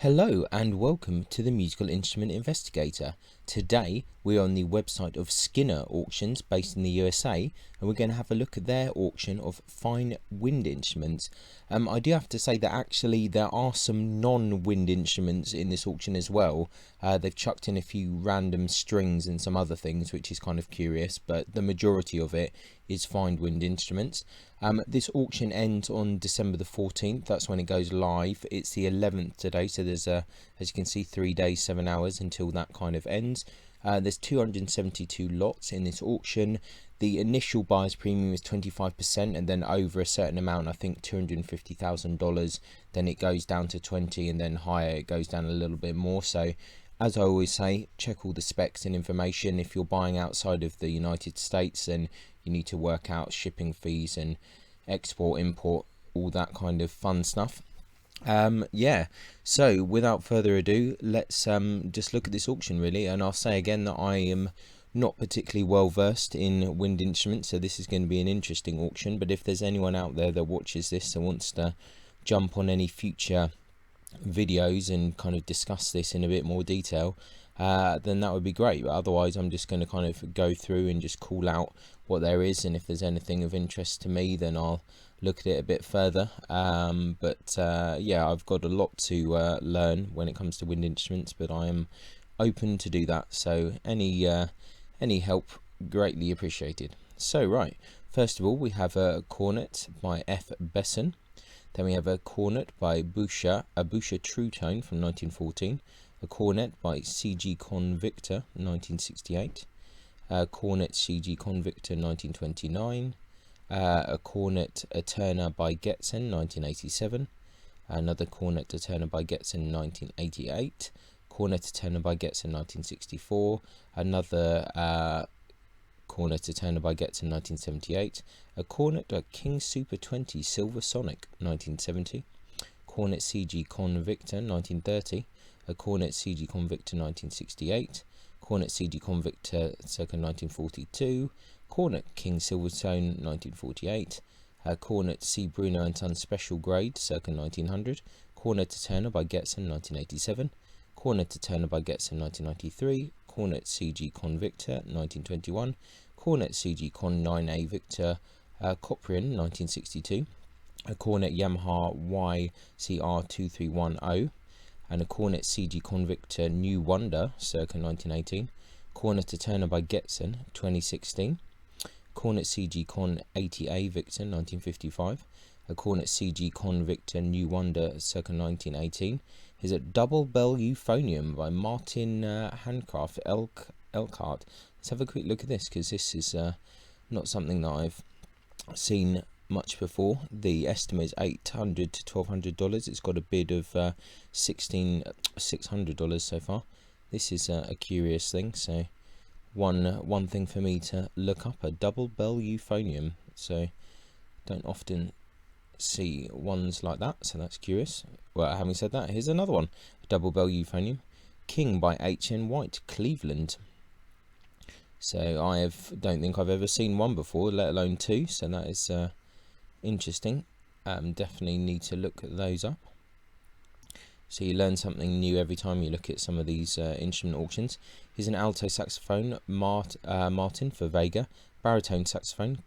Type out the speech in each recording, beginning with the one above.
Hello and welcome to the Musical Instrument Investigator. Today we're on the website of Skinner Auctions based in the USA, and we're going to have a look at their auction of fine wind instruments. I do have to say that actually there are some non-wind instruments in this auction as well. They've chucked in a few random strings and some other things, which is kind of curious, but the majority of it is fine wind instruments. This auction ends on December the 14th. That's when it goes live. It's the 11th today, so there's as you can see, 3 days, 7 hours until that kind of ends. There's 272 lots in this auction. The initial buyer's premium is 25%, and then over a certain amount, I think $250,000, then it goes down to 20, and then higher it goes down a little bit more. So as I always say, check all the specs and information. If you're buying outside of the United States, then you need to work out shipping fees and export, import, all that kind of fun stuff. So without further ado, let's just look at this auction really. And I'll say again that I am not particularly well versed in wind instruments, so this is going to be an interesting auction. But if there's anyone out there that watches this and wants to jump on any future videos and kind of discuss this in a bit more detail, then that would be great. But otherwise, I'm just going to kind of go through and just call out what there is, and if there's anything of interest to me, then I'll look at it a bit further. Yeah, I've got a lot to learn when it comes to wind instruments, but I am open to do that, so any help greatly appreciated. So right, first of all, we have a cornet by F. Besson. Then we have a cornet by Boucher, a Boucher True Tone from 1914, a cornet by C.G. Convictor 1968, a cornet C.G. Convictor 1929, a cornet a Turner by Getzen 1987, another cornet a Turner by Getzen 1988, cornet a Turner by Getzen 1964, another cornet a Turner by Getzen 1978, a cornet a King Super 20 Silver Sonic 1970, cornet C.G. Convictor 1930, a cornet C.G. Convictor 1968, cornet C.G. Convictor circa 1942, cornet King Silvertone 1948, a cornet C. Bruno and Son Special Grade circa 1900, cornet a Turner by Getzen 1987, cornet a Turner by Getzen 1993, cornet C.G. Convictor 1921, cornet C.G. Con 9A Victor Coprian 1962, a cornet Yamaha YCR 2310, and a cornet C.G. Convictor New Wonder circa 1918, cornet a Turner by Getzen 2016, cornet C.G. Con 80A Victor 1955, a cornet C.G. Convictor New Wonder circa 1918, is a double bell euphonium by Martin Handcraft Elkhart. Let's have a quick look at this, because this is not something that I've seen much before. The estimate is $800 to $1,200. It's got a bid of $1,600 so far. This is a curious thing, so one thing for me to look up, a double bell euphonium. So don't often see ones like that, so that's curious. Well, having said that, here's another one, a double bell euphonium, King by H.N. White, Cleveland. So don't think I've ever seen one before, let alone two, so that is interesting. Definitely need to look at those up. So you learn something new every time you look at some of these instrument auctions. Here's an alto saxophone, Martin for Vega, baritone saxophone,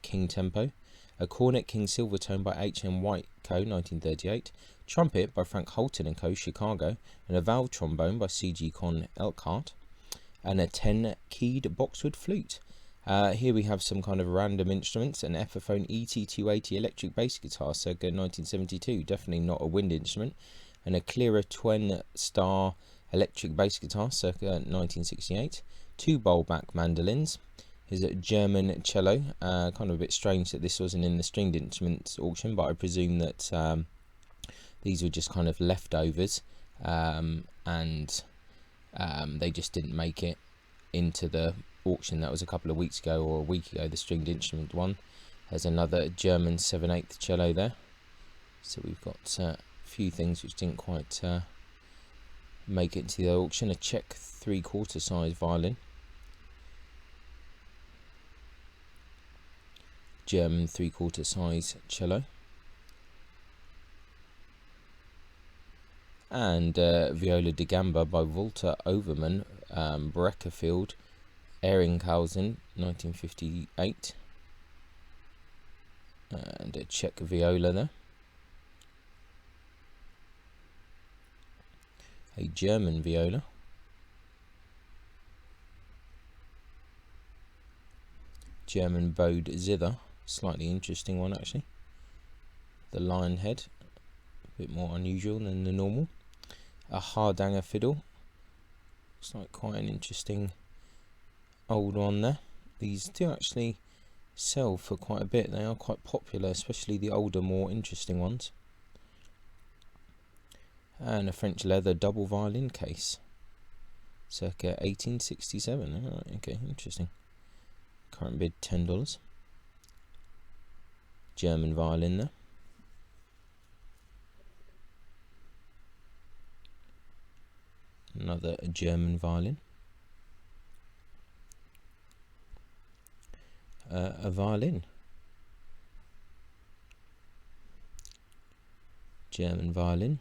King Tempo, a cornet King Silvertone by H.M. White Co. 1938, trumpet by Frank Holton & Co. Chicago, and a valve trombone by C.G. Con Elkhart, and a 10-keyed boxwood flute. Here we have some kind of random instruments, an Epiphone ET280 electric bass guitar circa 1972, definitely not a wind instrument, and a Clearer Twin Star electric bass guitar circa 1968, two bowl-back mandolins. Here's a German cello, kind of a bit strange that this wasn't in the stringed instruments auction, but I presume that these were just kind of leftovers, and they just didn't make it into the auction that was a couple of weeks ago or a week ago, the stringed instrument one. There's another German 7/8 cello there. So we've got a few things which didn't quite make it into the auction. A Czech 3/4 size violin, German 3/4 size cello, and Viola De Gamba by Walter Overman, Breckerfield, Ehringhausen, 1958, and a Czech viola there. A German viola. German bowed zither, slightly interesting one actually. The lion head, a bit more unusual than the normal. A Hardanger fiddle, looks like quite an interesting old one there. These do actually sell for quite a bit, they are quite popular, especially the older, more interesting ones. And a French leather double violin case, circa 1867. Alright, okay, interesting. Current bid $10. German violin there. Another German violin. A violin. German violin.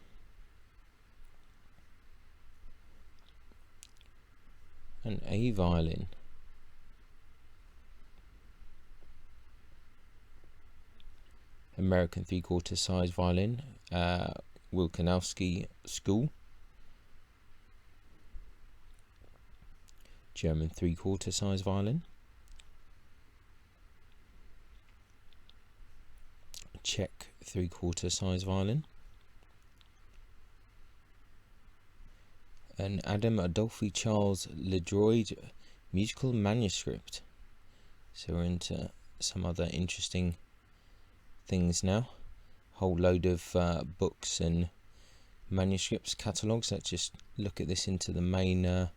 And a violin. American 3/4 size violin, Wilkanowski School. German 3/4 size violin. Czech 3/4 size violin. An Adam Adolphe Charles Ledroyd musical manuscript. So we're into some other interesting things now. Whole load of books and manuscripts, catalogues. Let's just look at this into the main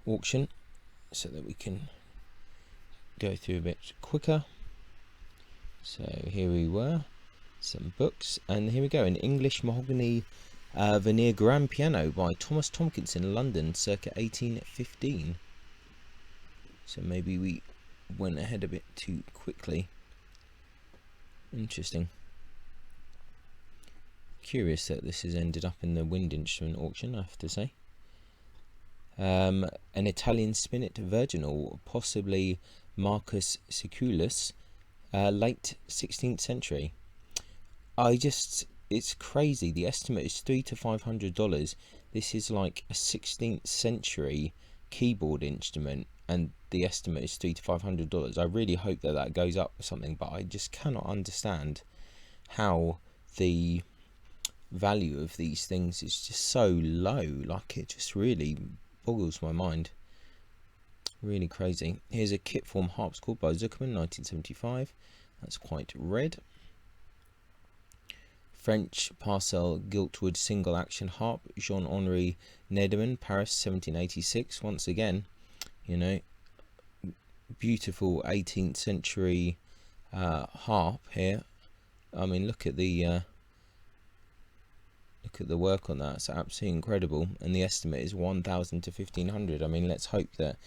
auction so that we can go through a bit quicker. So here we were, some books, and here we go, an English mahogany veneer grand piano by Thomas Tomkinson, London, circa 1815. So maybe we went ahead a bit too quickly. Interesting. Curious that this has ended up in the wind instrument auction, I have to say. An Italian spinet virginal, possibly Marcus Siculus, late 16th century. It's crazy. The estimate is $300 to $500. This is like a 16th century keyboard instrument, and the estimate is $300 to $500. I really hope that that goes up or something, but I just cannot understand how the value of these things is just so low. Like, it just really boggles my mind. Really crazy. Here's a kit form harpsichord by Zuckerman, 1975. That's quite red. French Parcel Giltwood single action harp, Jean-Henri Nederman, Paris, 1786. Once again, you know, beautiful 18th century harp here. I mean, look at the work on that. It's absolutely incredible, and the estimate is 1,000 to 1,500. I mean, let's hope that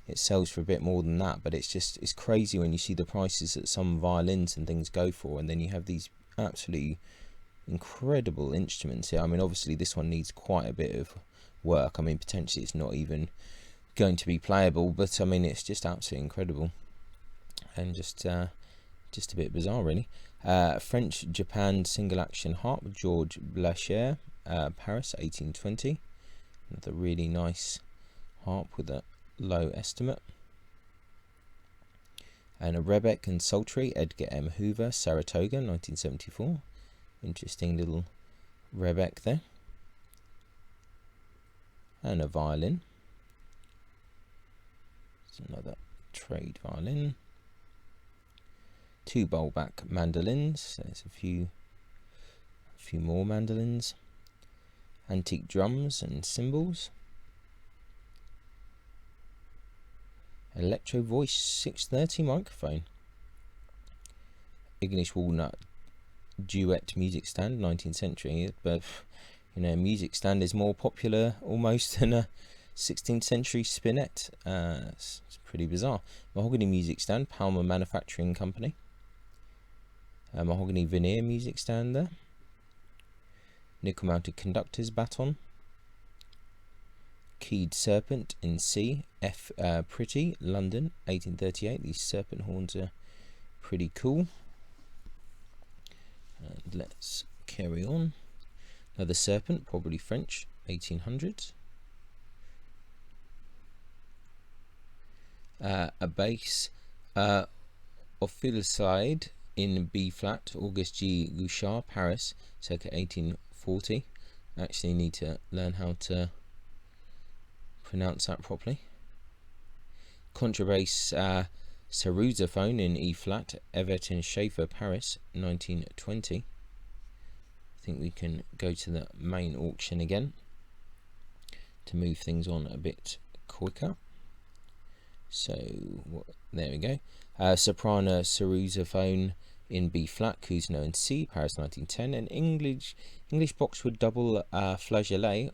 it sells for a bit more than that, but it's crazy when you see the prices that some violins and things go for, and then you have these absolutely incredible instruments here. I mean, obviously this one needs quite a bit of work. I mean, potentially it's not even going to be playable, but I mean, it's just absolutely incredible, and just a bit bizarre, really. French Japan single action harp, Georges Blacher, Paris, 1820. Another really nice harp with a low estimate. And a Rebec and Sultry, Edgar M. Hoover, Saratoga, 1974. Interesting little Rebec there. And a violin. It's another trade violin. Two bowlback mandolins. There's a few more mandolins. Antique drums and cymbals. Electro Voice 630 microphone. English walnut duet music stand, 19th century, but you know, music stand is more popular almost than a 16th century spinet. It's pretty bizarre. Mahogany music stand, Palmer Manufacturing Company. Mahogany veneer music stand there. nickel-mounted conductor's baton. Keyed serpent in C, F. Pretty, London, 1838. These serpent horns are pretty cool. And let's carry on. Another serpent, probably French, 1800s. A bass, Ophilside in B flat, Auguste G. Gouchard, Paris, circa 1840. Actually need to learn how to pronounce that properly. Contrabass, Sarrusophone in E flat, Everton Schaeffer, Paris, 1920. I think we can go to the main auction again to move things on a bit quicker. So there we go. Soprano Sarrusophone in B flat, Cousineau in C, Paris, 1910. An English boxwood double, flageolet,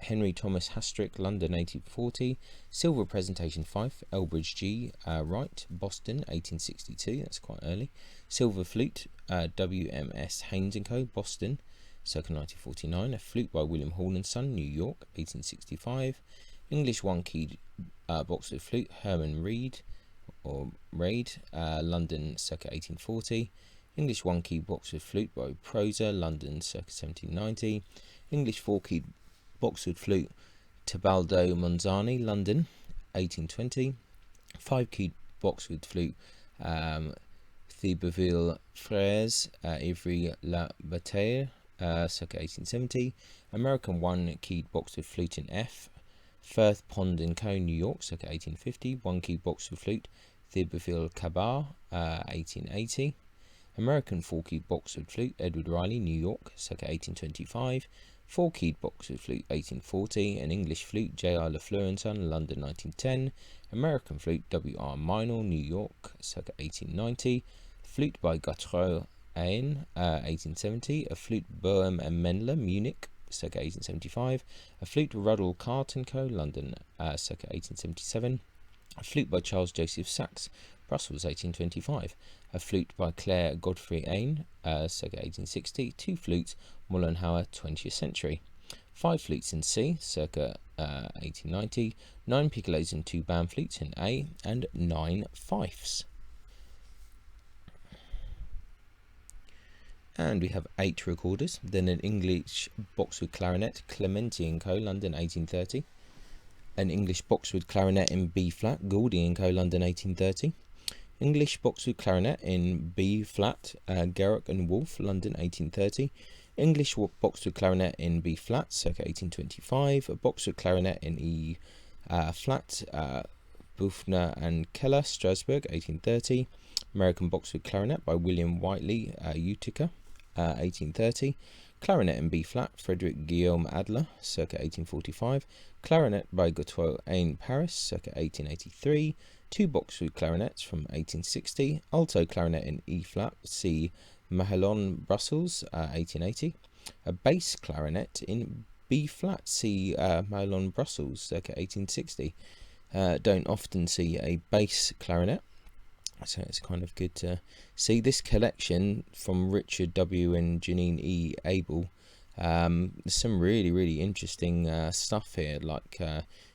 Henry Thomas Hastrick, London, 1840. Silver presentation fife, Elbridge G. Wright, Boston, 1862. That's quite early. Silver flute, WMS Haynes & Co., Boston, circa 1949. A flute by William Hall and Son, New York, 1865. English one-keyed boxwood flute, Herman Reed or Raid, London, circa 1840. English one-keyed boxwood flute by Prosa, London, circa 1790. English four-keyed boxwood flute, Tebaldo Monzani, London, 1820. Five-keyed boxwood flute, Thiberville Frères, Ivry La Bataille, circa 1870. American one-keyed boxwood flute in F, Firth Pond & Co., New York, circa 1850. One-keyed boxwood flute, Thiberville Cabar, 1880. American four-keyed boxwood flute, Edward Riley, New York, circa 1825. Four-keyed boxwood flute, 1840. An English flute, J.R. Lafleur & Son, London, 1910. American flute, W.R. Minor, New York, circa 1890. Flute by Gautreau Ain, 1870. A flute, Boehm and Mendler, Munich, circa 1875. A flute, Ruddle Cart & Co., London, circa 1877. A flute by Charles Joseph Sachs, Brussels, 1825. A flute by Claire Godfrey Ain, circa 1860. Two flutes, Mollenhauer, 20th century. Five flutes in C, circa 1890. 9 piccolos and 2 band flutes in A, and 9 fifes. And we have 8 recorders. Then an English boxwood clarinet, Clementi & Co., London, 1830. An English boxwood clarinet in B flat, Gouldy & Co., London, 1830. English boxwood clarinet in B flat, Garrick and Wolfe, London, 1830. English boxwood clarinet in B flat, circa 1825. A boxwood clarinet in E flat, Buchner and Keller, Strasbourg, 1830. American boxwood clarinet by William Whiteley, Utica, 1830. Clarinet in B flat, Frederick Guillaume Adler, circa 1845. Clarinet by Gautreau Ain, Paris, circa 1883. 2 boxwood clarinets from 1860. Alto clarinet in E flat, C. Mahelon, Brussels, 1880. A bass clarinet in B flat, C. Mahelon, Brussels, circa 1860. Don't often see a bass clarinet, so it's kind of good to see. This collection from Richard W. and Janine E. Abel, there's some really interesting stuff here, like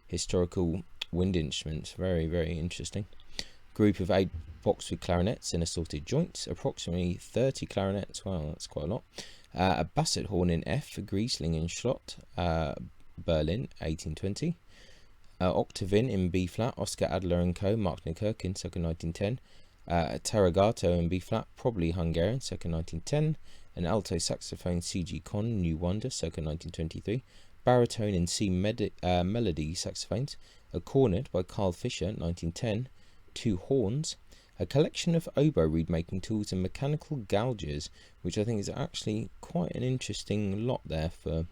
historical wind instruments. Very interesting. Group of 8 boxwood clarinets in assorted joints, approximately 30 clarinets. Wow, that's quite a lot. A basset horn in F, Griesling and Schlott, Berlin, 1820. Octavin in B flat, Oscar Adler and Co., Mark Nikirkin, circa 1910. Taragato in B flat, probably Hungarian, circa 1910. An alto saxophone, C.G. Conn, New Wonder, circa 1923. Baritone in C melody saxophones. A cornet by Carl Fischer, 1910. 2 horns. A collection of oboe reed-making tools and mechanical gougers, which I think is actually quite an interesting lot there for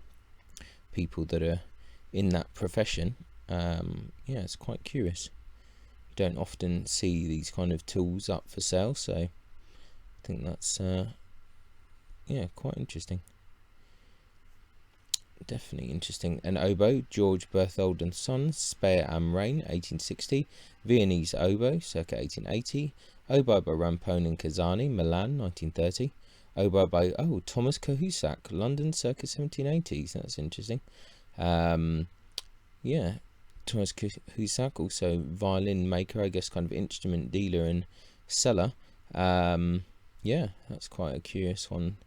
people that are in that profession. Yeah, it's quite curious. You don't often see these kind of tools up for sale, so I think that's yeah, quite interesting. Definitely interesting. An oboe, George Berthold and Sons, Speyer am Rhein, 1860. Viennese oboe, circa 1880. Oboe by Rampone and Casani, Milan, 1930. Oboe by Thomas Cahusac, London, circa 1780s. That's interesting. Yeah, Thomas Cahusac, also violin maker, I guess, kind of instrument dealer and seller. Yeah, that's quite a curious one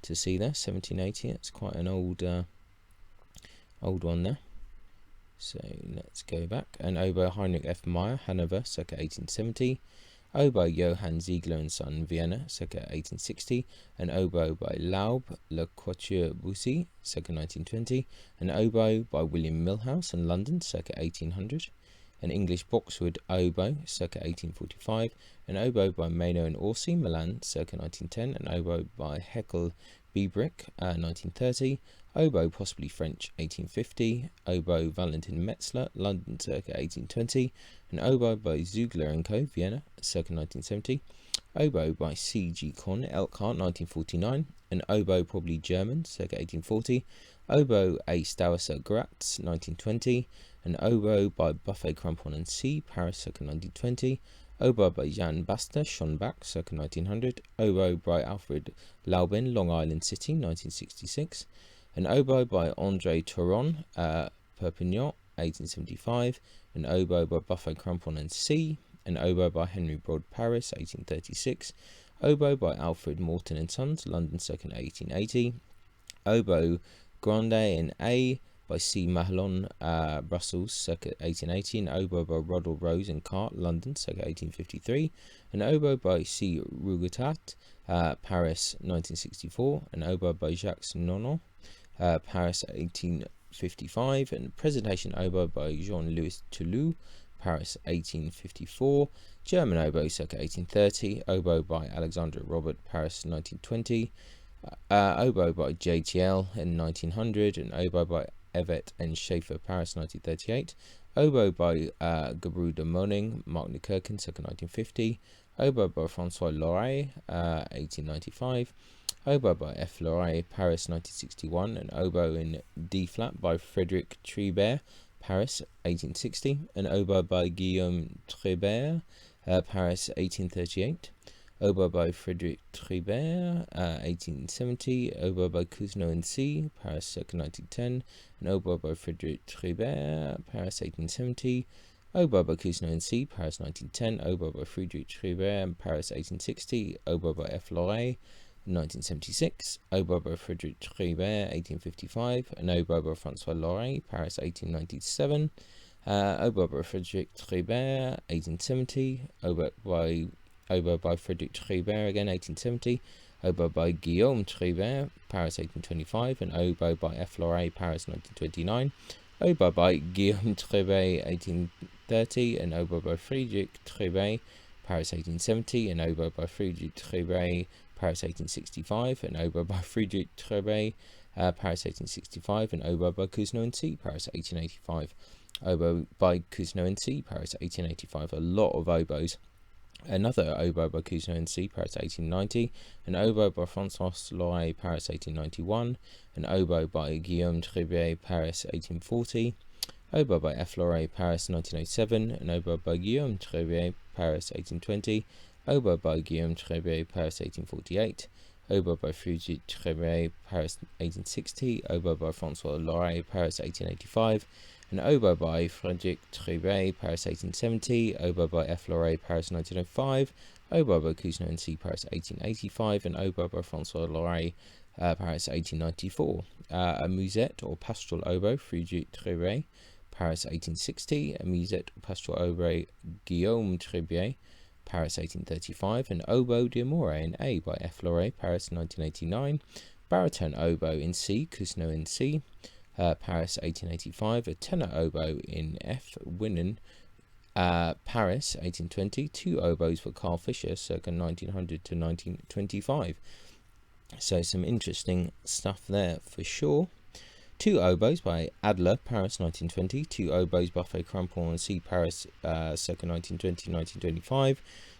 to see there. 1780. It's quite an old one there. So let's go back. And oboe Heinrich F. Meyer, Hanover, circa 1870. Oboe Johann Ziegler and Son, Vienna, circa 1860. An oboe by Laub, Le Quatuor Bussy, circa 1920. An oboe by William Milhouse in London, circa 1800. An English boxwood oboe, circa 1845. An oboe by Meno and Orsi, Milan, circa 1910. An oboe by Heckel Biebrich, 1930. Oboe, possibly French, 1850. Oboe Valentin Metzler, London, circa 1820. An oboe by Ziegler & Co., Vienna, circa 1970. Oboe by C.G. Kohn, Elkhart, 1949. An oboe, probably German, circa 1840. Oboe A. Stauser Gratz, 1920. An oboe by Buffet Crampon and C., Paris, circa 1920. Oboe by Jan Basta, Schonbach, circa 1900. Oboe by Alfred Laubin, Long Island City, 1966. An oboe by André Touron, Perpignan, 1875. An oboe by Buffet Crampon and C. An oboe by Henry Broad, Paris, 1836. Oboe by Alfred Morton and Sons, London, circa 1880. Oboe Grande in A by C. Mahlon, Brussels, circa 1880. An oboe by Roddle Rose and Cart, London, circa 1853. An oboe by C. Rougetat, Paris, 1964. An oboe by Jacques Nonon, Paris, 1855. And presentation oboe by Jean-Louis Toulouse, Paris, 1854. German oboe, circa 1830. Oboe by Alexander Robert, Paris, 1920. Oboe by JTL in 1900. An oboe by Evet and Schaefer, Paris, 1938. Oboe by Gabru de Moning, Mark Nukirkin, circa 1950. Oboe by Francois Loret, 1895. Oboe by F. Loret, Paris, 1961. An oboe in D flat by Frederic Tribert, Paris, 1860. An oboe by Guillaume Tribert, Paris, 1838. Oboe by Frederic Tribert, 1870. Oboe by Cousineau and C., Paris, circa 1910. An oboe by Frederic Tribert, Paris, 1870. Oboe by Cousineau and C., Paris, 1910. Oboe by Frederic Tribert, Paris, 1860. Oboe by F. Loret, 1976. Oboe by Frederic Tribert, 1855. An oboe by Francois Loret, Paris, 1897. Oboe by Frederic Tribert, 1870. Oboe by Frederic Tribert, again, 1870. Oboe by Guillaume Tribert, Paris, 1825. An oboe by F. Loret, Paris, 1929. Oboe by Guillaume Tribert, 1830. An oboe by Frederic Tribert, Paris, 1870. An oboe by Frederic Tribert, Paris, 1865. An oboe by Frederic Tribert, Paris, 1865. An oboe by Cousineau and C., Paris, 1885. Oboe by Cousineau and C., Paris, 1885. A lot of oboes. Another oboe by Cousineau and C., Paris, 1890. An oboe by Francois Loret, Paris, 1891. An oboe by Guillaume Tribert, Paris, 1840. Oboe by F. Loret, Paris, 1907. An oboe by Guillaume Tribert, Paris, 1820. Oboe by Guillaume Tribert, Paris, 1848. Oboe by Frederic Tribert, Paris, 1860. Oboe by Francois Loret, Paris, 1885. An oboe by Frederic Tribert, Paris, 1870. Oboe by F. Loret, Paris, 1905. Oboe by Cousineau and C., Paris, 1885. An oboe by Francois Loret, Paris, 1894. A musette or pastoral oboe, Frederic Tribert, Paris, 1860. A musette or pastoral oboe, Guillaume Tribert, Paris, 1835. An oboe d'amore in A by F. Loret, Paris, 1989. Baritone oboe in C, Cousineau in C, Paris, 1885. A tenor oboe in F, Winnen, Paris, 1820. Two oboes for Carl Fischer, circa 1900 to 1925. So some interesting stuff there for sure. Two oboes by Adler, Paris, 1920. Two oboes Buffet Crampon and C, Paris, circa 1920-1925.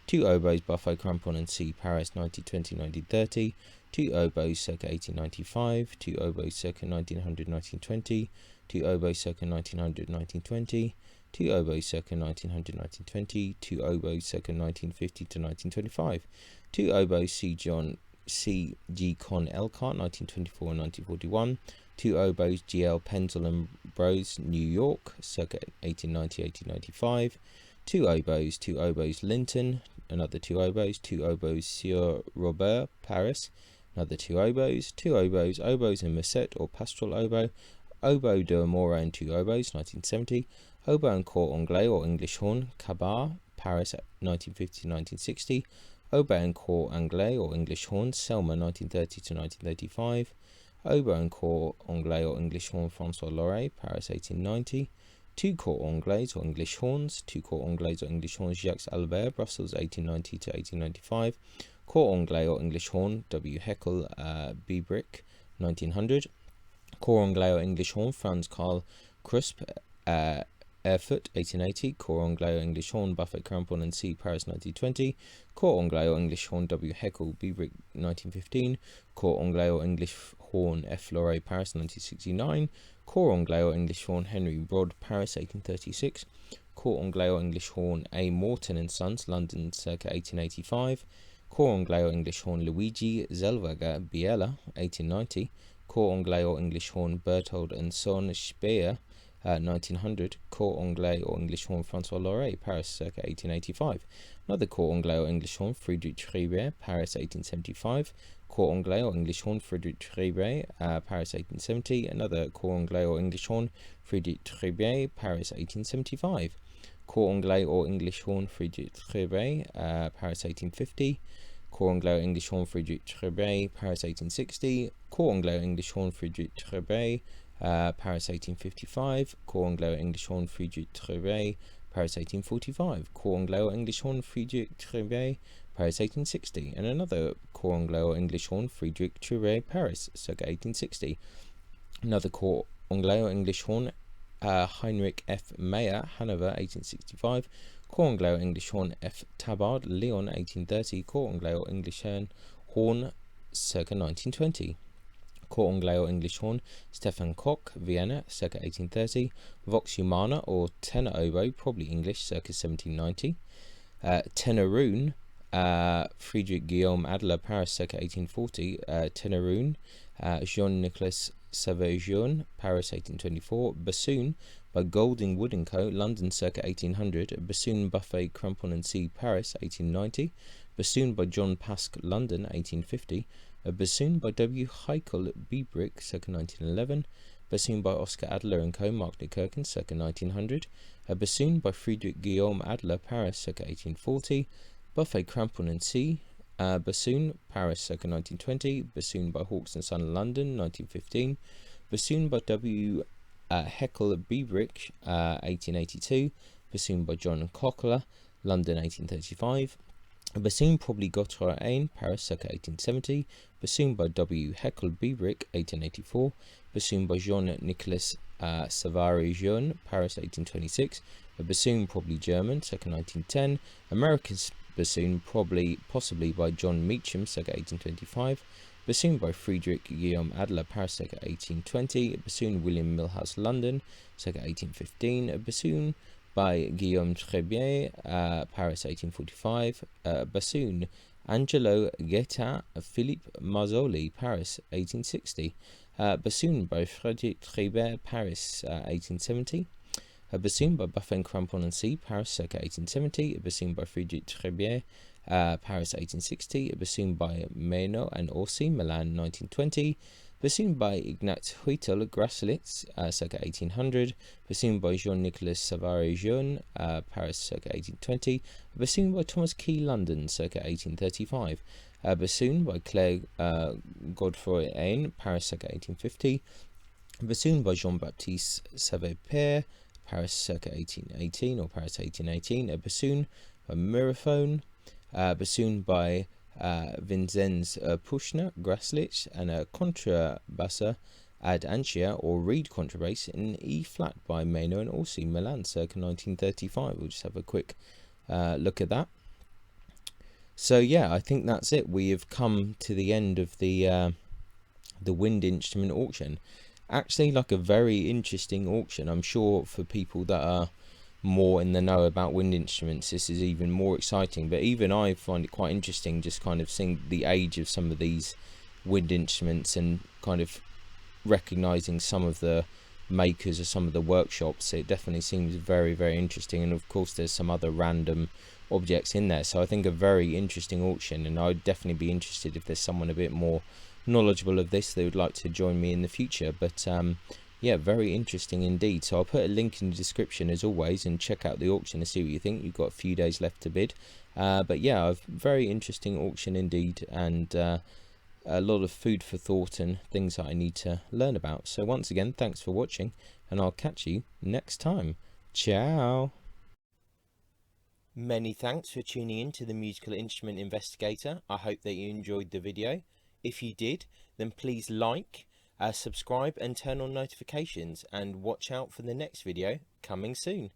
Two oboes Buffet Crampon and C, Paris, 1920-1930. Two oboes circa 1895. Two oboes circa 1900-1920. Two oboes circa 1900-1920. Two oboes circa 1900-1920. Two oboes circa 1950 to 1925. Two oboes C. John C. G. Con Elcott, 1924 and 1941. 2 oboes, G.L. Penzel and Bros, New York, circa 1890-1895. 2 oboes, Linton, another 2 oboes. 2 oboes, Sieur Robert, Paris, another 2 oboes. 2 oboes and Musette or pastoral oboe. Oboe de Amore and 2 oboes, 1970. Oboe and cor anglais or English horn, Cabar, Paris, 1950-1960. Oboe and cor anglais or English horn, Selma, 1930-1935. Oboe and cor anglais or English horn, Francois Loret, Paris, 1890. 2 cor anglais or English horns, 2 cor anglais or English horns, Jacques Albert, Brussels, 1890-1895. Cor anglais or English horn, W. Heckel, Biebrich, 1900. Cor anglais or English horn, Franz Karl Krusp, Erfurt, 1880. Cor anglais or English horn, Buffet, Crampon and C, Paris, 1920. Cor anglais or English horn, W. Heckel, Biebrich, 1915. Cor anglais or English horn, F. Loret, Paris, 1969. Cor anglais or English horn, Henry Broad, Paris, 1836. Cor anglais or English horn, A. Morton and Sons, London, circa 1885. Cor anglais or English horn, Luigi Zellweger, Biella, 1890. Cor anglais or English horn, Berthold and Son, Speer, 1900. Cor anglais or English horn, Francois Loret, Paris, circa 1885. Another cor anglais or English horn, Friedrich Tribert, Paris, 1875. Cor anglais or English horn, Friedrich Tribert, Paris, 1870. Another cor anglais or English horn, Friedrich Tribert, Paris, 1875. Cor anglais or English horn, Friedrich Tribert, Paris, 1850. Cor anglais or English horn, Friedrich Tribert, Paris, 1860. Cor anglais or English horn, Friedrich Tribert, Paris, 1855. Cor anglais or English horn, Friedrich Tribert, Paris, 1845. Cor anglais or English horn, Friedrich Tribert, Paris, 1860. And another cor anglais or English horn, Friedrich Tribert, Paris, circa 1860. Another cor anglais or English horn, Heinrich F. Mayer, Hanover, 1865. Cor anglais or English horn, F. Tabard, Lyon, 1830. Cor anglais or English horn, circa 1920. Cor anglais or English horn, Stefan Koch, Vienna, circa 1830. Vox humana or tenor oboe, probably English, circa 1790. Tenorune, Friedrich Guillaume Adler, Paris, circa 1840. Tenorune, Jean-Nicolas Sauvageon, Paris, 1824. Bassoon by Golding Wood & Co., London, circa 1800. Bassoon Buffet, Crampon and C, Paris, 1890. Bassoon by John Pask, London, 1850. A bassoon by W. Heikel, Biebrich, circa 1911. Bassoon by Oscar Adler & Co., Marknikirchen, circa 1900. A bassoon by Friedrich Guillaume Adler, Paris, circa 1840. Buffet, Crampon and C, bassoon, Paris, circa 1920. Bassoon by Hawks & Son, London, 1915. Bassoon by W. Heckel, Biebrich, 1882. Bassoon by John Cochler, London, 1835. A bassoon probably Gotthard Ain, Paris, circa 1870. Bassoon by W. Heckel, Biebrich, 1884. Bassoon by Jean-Nicolas Savary-Jeune, Paris, 1826. A bassoon probably German, circa 1910. American bassoon possibly by John Meacham, circa 1825. Bassoon by Friedrich Guillaume Adler, Paris, circa 1820. A bassoon William Milhouse, London, circa 1815. A bassoon by Guillaume Trebier, Paris, 1845. Bassoon Angelo Guetta, Philippe Mazzoli, Paris, 1860. Bassoon by Frédéric Tribert, Paris, 1870. A bassoon by Buffet, Crampon and C, Paris, circa 1870. A bassoon by Friedrich Trebier, Paris, 1860. A bassoon by Meno and Orsi, Milan, 1920. Bassoon by Ignat Huitel, Graslitz, circa 1800. Bassoon by Jean-Nicolas Savary-Jeune, Paris, circa 1820. A bassoon by Thomas Key, London, circa 1835. A bassoon by Claire Godefroy Ain, Paris, circa 1850. A bassoon by Jean-Baptiste Savé-Père, Paris, circa 1818 or Paris, 1818. A bassoon by Miraphone. A bassoon by Vinzenz Puschner, Graslitz, and a contrabassa ad Ancia or reed contrabass in E flat by Meno and Orsi, Milan, circa 1935. We'll just have a quick look at that. So yeah, I think that's it. We have come to the end of the wind instrument auction. Actually, like a very interesting auction. I'm sure for people that are more in the know about wind instruments, this is even more exciting. But even I find it quite interesting just kind of seeing the age of some of these wind instruments and kind of recognizing some of the makers or some of the workshops. It definitely seems very, very interesting, and of course there's some other random objects in there, so I think a very interesting auction, and I'd definitely be interested if there's someone a bit more knowledgeable of this that would like to join me in the future. But yeah, very interesting indeed. So I'll put a link in the description as always, and check out the auction to see what you think. You've got a few days left to bid, but yeah, a very interesting auction indeed, and a lot of food for thought and things that I need to learn about. So once again, thanks for watching, and I'll catch you next time. Ciao. Many thanks for tuning in to the Musical Instrument Investigator. I hope that you enjoyed the video. If you did, then please like, subscribe and turn on notifications, and watch out for the next video coming soon.